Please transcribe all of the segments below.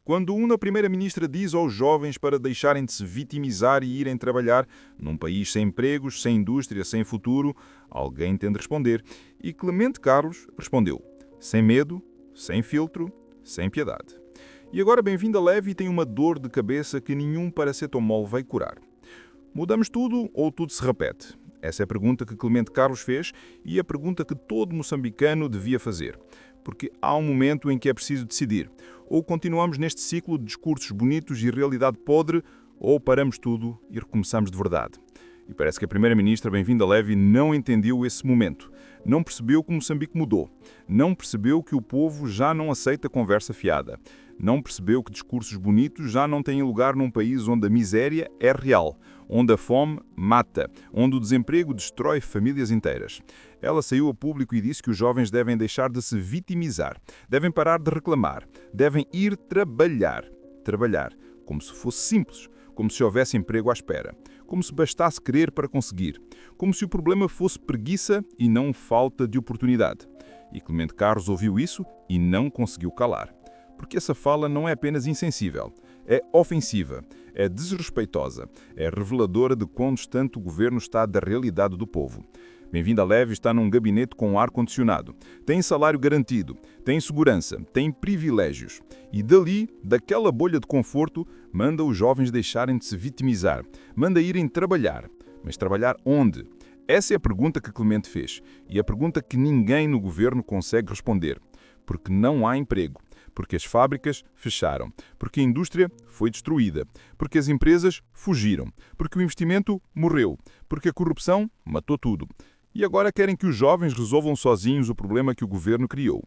Quando uma primeira-ministra diz aos jovens para deixarem de se vitimizar e irem trabalhar, num país sem empregos, sem indústria, sem futuro, alguém tem de responder. E Clemente Carlos respondeu: sem medo, sem filtro, sem piedade. E agora Bem-vindo a Leve tem uma dor de cabeça que nenhum paracetamol vai curar. Mudamos tudo ou tudo se repete? Essa é a pergunta que Clemente Carlos fez e a pergunta que todo moçambicano devia fazer. Porque há um momento em que é preciso decidir. Ou continuamos neste ciclo de discursos bonitos e realidade podre, ou paramos tudo e recomeçamos de verdade. E parece que a Primeira-Ministra Bem-vindo a Leve não entendeu esse momento. Não percebeu que Moçambique mudou. Não percebeu que o povo já não aceita conversa fiada. Não percebeu que discursos bonitos já não têm lugar num país onde a miséria é real, onde a fome mata, onde o desemprego destrói famílias inteiras. Ela saiu a público e disse que os jovens devem deixar de se vitimizar, devem parar de reclamar, devem ir trabalhar. Trabalhar, como se fosse simples, como se houvesse emprego à espera, como se bastasse querer para conseguir, como se o problema fosse preguiça e não falta de oportunidade. E Clemente Carlos ouviu isso e não conseguiu calar. Porque essa fala não é apenas insensível, é ofensiva, é desrespeitosa, é reveladora de quão distante o governo está da realidade do povo. Bem-vindo a Leve está num gabinete com ar-condicionado, tem salário garantido, tem segurança, tem privilégios. E dali, daquela bolha de conforto, manda os jovens deixarem de se vitimizar, manda irem trabalhar. Mas trabalhar onde? Essa é a pergunta que Clemente fez e a pergunta que ninguém no governo consegue responder. Porque não há emprego, porque as fábricas fecharam, porque a indústria foi destruída, porque as empresas fugiram, porque o investimento morreu, porque a corrupção matou tudo. E agora querem que os jovens resolvam sozinhos o problema que o governo criou.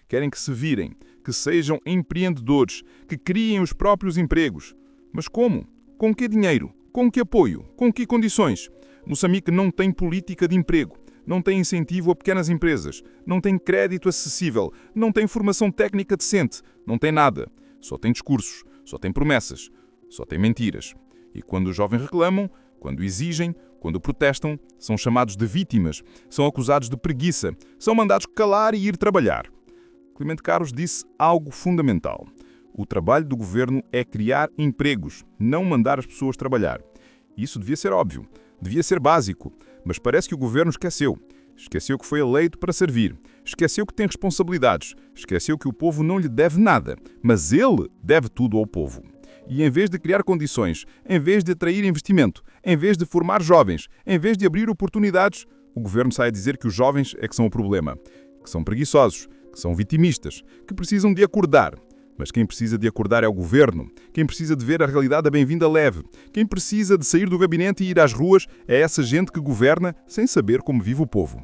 Querem que se virem, que sejam empreendedores, que criem os próprios empregos. Mas como? Com que dinheiro? Com que apoio? Com que condições? Moçambique não tem política de emprego. Não tem incentivo a pequenas empresas, não tem crédito acessível, não tem formação técnica decente, não tem nada. Só tem discursos, só tem promessas, só tem mentiras. E quando os jovens reclamam, quando exigem, quando protestam, são chamados de vítimas, são acusados de preguiça, são mandados calar e ir trabalhar. Clemente Carlos disse algo fundamental. O trabalho do governo é criar empregos, não mandar as pessoas trabalhar. Isso devia ser óbvio, devia ser básico. Mas parece que o governo esqueceu. Esqueceu que foi eleito para servir. Esqueceu que tem responsabilidades. Esqueceu que o povo não lhe deve nada. Mas ele deve tudo ao povo. E em vez de criar condições, em vez de atrair investimento, em vez de formar jovens, em vez de abrir oportunidades, o governo sai a dizer que os jovens é que são o problema. Que são preguiçosos, que são vitimistas, que precisam de acordar. Mas quem precisa de acordar é o governo. Quem precisa de ver a realidade a Bem-vindo a Leve. Quem precisa de sair do gabinete e ir às ruas é essa gente que governa sem saber como vive o povo.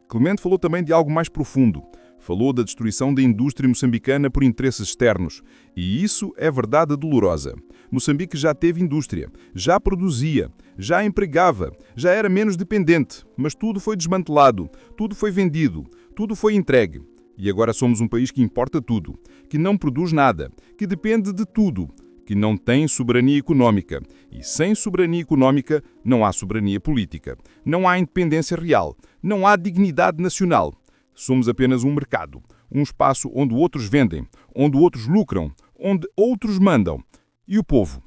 Clemente falou também de algo mais profundo. Falou da destruição da indústria moçambicana por interesses externos. E isso é verdade dolorosa. Moçambique já teve indústria, já produzia, já empregava, já era menos dependente. Mas tudo foi desmantelado, tudo foi vendido, tudo foi entregue. E agora somos um país que importa tudo, que não produz nada, que depende de tudo, que não tem soberania económica. E sem soberania económica não há soberania política, não há independência real, não há dignidade nacional. Somos apenas um mercado, um espaço onde outros vendem, onde outros lucram, onde outros mandam. E o povo?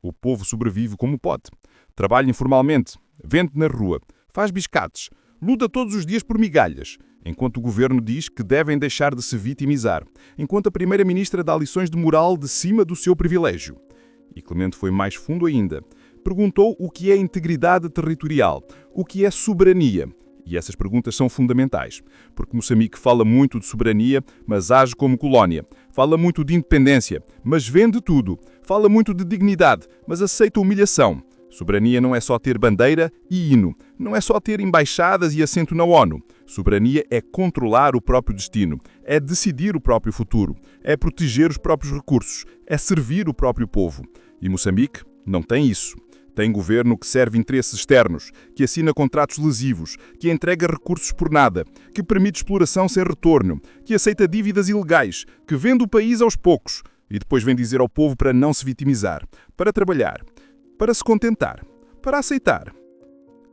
O povo sobrevive como pode. Trabalha informalmente, vende na rua, faz biscates, luta todos os dias por migalhas, enquanto o governo diz que devem deixar de se vitimizar, enquanto a Primeira-Ministra dá lições de moral de cima do seu privilégio. E Clemente foi mais fundo ainda. Perguntou o que é integridade territorial, o que é soberania. E essas perguntas são fundamentais, porque Moçambique fala muito de soberania, mas age como colónia. Fala muito de independência, mas vende tudo. Fala muito de dignidade, mas aceita humilhação. Soberania não é só ter bandeira e hino, não é só ter embaixadas e assento na ONU. Soberania é controlar o próprio destino, é decidir o próprio futuro, é proteger os próprios recursos, é servir o próprio povo. E Moçambique não tem isso. Tem governo que serve interesses externos, que assina contratos lesivos, que entrega recursos por nada, que permite exploração sem retorno, que aceita dívidas ilegais, que vende o país aos poucos e depois vem dizer ao povo para não se vitimizar, para trabalhar, para se contentar, para aceitar.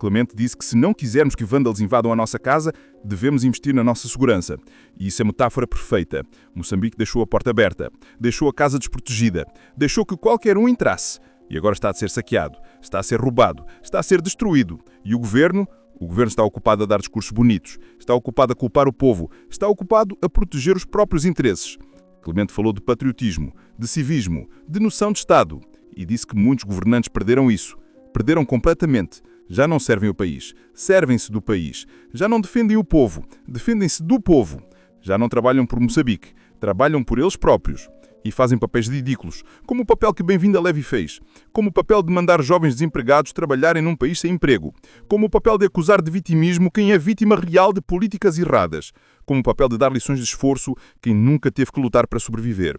Clemente disse que se não quisermos que vândalos invadam a nossa casa, devemos investir na nossa segurança. E isso é metáfora perfeita. Moçambique deixou a porta aberta, deixou a casa desprotegida, deixou que qualquer um entrasse. E agora está a ser saqueado, está a ser roubado, está a ser destruído. E o governo está ocupado a dar discursos bonitos, está ocupado a culpar o povo, está ocupado a proteger os próprios interesses. Clemente falou de patriotismo, de civismo, de noção de Estado e disse que muitos governantes perderam isso. Perderam completamente. Já não servem o país, servem-se do país. Já não defendem o povo, defendem-se do povo. Já não trabalham por Moçambique, trabalham por eles próprios. E fazem papéis ridículos, como o papel que Bem-vinda Levy fez, como o papel de mandar jovens desempregados trabalharem num país sem emprego, como o papel de acusar de vitimismo quem é vítima real de políticas erradas, como o papel de dar lições de esforço quem nunca teve que lutar para sobreviver.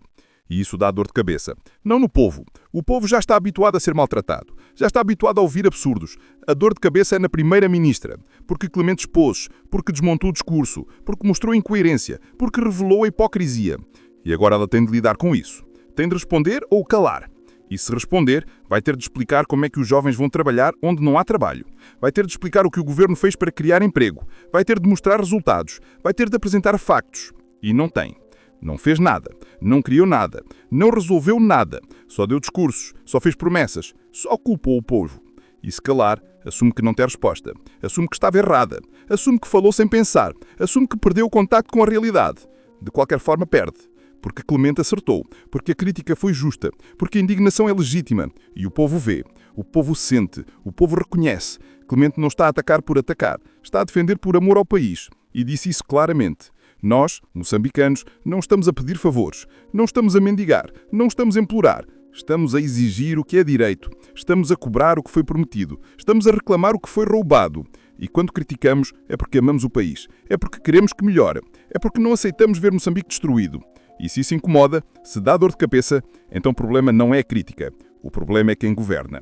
E isso dá dor de cabeça. Não no povo. O povo já está habituado a ser maltratado. Já está habituado a ouvir absurdos. A dor de cabeça é na primeira-ministra. Porque Clemente expôs, porque desmontou o discurso, porque mostrou incoerência, porque revelou a hipocrisia. E agora ela tem de lidar com isso. Tem de responder ou calar. E se responder, vai ter de explicar como é que os jovens vão trabalhar onde não há trabalho. Vai ter de explicar o que o governo fez para criar emprego. Vai ter de mostrar resultados. Vai ter de apresentar factos. E não tem. Não fez nada. Não criou nada. Não resolveu nada. Só deu discursos. Só fez promessas. Só culpou o povo. E se calar, assume que não tem resposta. Assume que estava errada. Assume que falou sem pensar. Assume que perdeu o contacto com a realidade. De qualquer forma, perde. Porque Clemente acertou, porque a crítica foi justa, porque a indignação é legítima. E o povo vê, o povo sente, o povo reconhece. Clemente não está a atacar por atacar, está a defender por amor ao país. E disse isso claramente. Nós, moçambicanos, não estamos a pedir favores, não estamos a mendigar, não estamos a implorar. Estamos a exigir o que é direito, estamos a cobrar o que foi prometido, estamos a reclamar o que foi roubado. E quando criticamos é porque amamos o país, é porque queremos que melhore, é porque não aceitamos ver Moçambique destruído. E se isso incomoda, se dá dor de cabeça, então o problema não é a crítica. O problema é quem governa.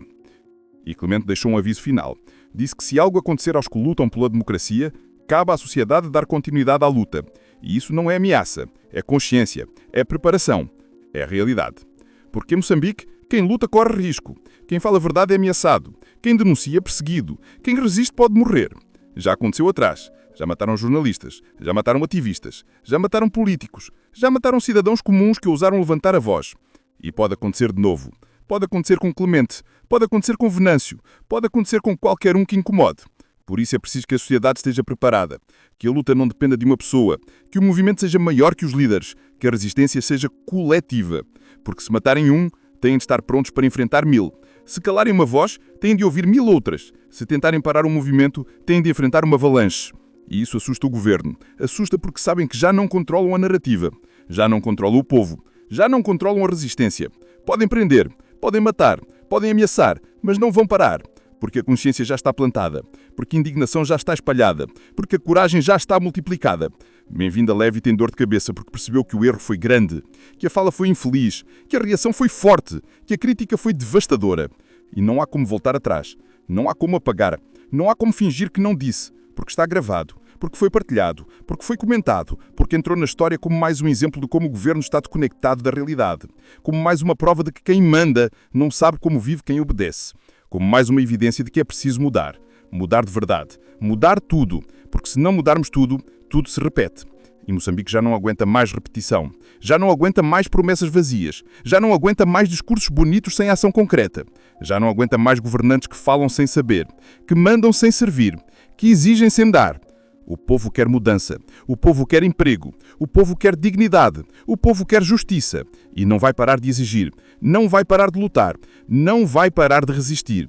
E Clemente deixou um aviso final. Disse que se algo acontecer aos que lutam pela democracia, cabe à sociedade dar continuidade à luta. E isso não é ameaça, é consciência, é preparação, é realidade. Porque em Moçambique, quem luta corre risco. Quem fala a verdade é ameaçado. Quem denuncia é perseguido. Quem resiste pode morrer. Já aconteceu atrás. Já mataram jornalistas, já mataram ativistas, já mataram políticos, já mataram cidadãos comuns que ousaram levantar a voz. E pode acontecer de novo. Pode acontecer com Clemente, pode acontecer com Venâncio, pode acontecer com qualquer um que incomode. Por isso é preciso que a sociedade esteja preparada, que a luta não dependa de uma pessoa, que o movimento seja maior que os líderes, que a resistência seja coletiva. Porque se matarem um, têm de estar prontos para enfrentar 1000. Se calarem uma voz, têm de ouvir 1000 outras. Se tentarem parar um movimento, têm de enfrentar uma avalanche. E isso assusta o governo. Assusta porque sabem que já não controlam a narrativa. Já não controlam o povo. Já não controlam a resistência. Podem prender, podem matar, podem ameaçar, mas não vão parar. Porque a consciência já está plantada. Porque a indignação já está espalhada. Porque a coragem já está multiplicada. Bem-vinda Levy tem dor de cabeça porque percebeu que o erro foi grande, que a fala foi infeliz, que a reação foi forte, que a crítica foi devastadora. E não há como voltar atrás. Não há como apagar. Não há como fingir que não disse. Porque está gravado, porque foi partilhado, porque foi comentado, porque entrou na história como mais um exemplo de como o governo está desconectado da realidade, como mais uma prova de que quem manda não sabe como vive quem obedece, como mais uma evidência de que é preciso mudar, mudar de verdade, mudar tudo, porque se não mudarmos tudo, tudo se repete. E Moçambique já não aguenta mais repetição, já não aguenta mais promessas vazias, já não aguenta mais discursos bonitos sem ação concreta, já não aguenta mais governantes que falam sem saber, que mandam sem servir, que exigem sem dar. O povo quer mudança, o povo quer emprego, o povo quer dignidade, o povo quer justiça e não vai parar de exigir, não vai parar de lutar, não vai parar de resistir.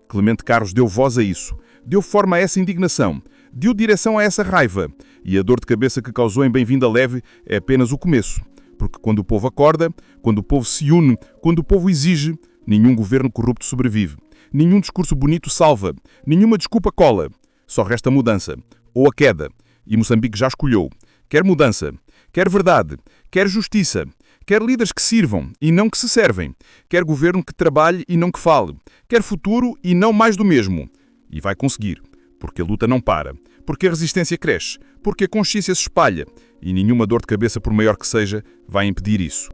Clemente Carlos deu voz a isso, deu forma a essa indignação, deu direção a essa raiva e a dor de cabeça que causou em Bem-vinda Levy é apenas o começo. Porque quando o povo acorda, quando o povo se une, quando o povo exige, nenhum governo corrupto sobrevive, nenhum discurso bonito salva, nenhuma desculpa cola. Só resta mudança, ou a queda, e Moçambique já escolheu. Quer mudança, quer verdade, quer justiça, quer líderes que sirvam e não que se servem, quer governo que trabalhe e não que fale, quer futuro e não mais do mesmo. E vai conseguir, porque a luta não para, porque a resistência cresce, porque a consciência se espalha, e nenhuma dor de cabeça, por maior que seja, vai impedir isso.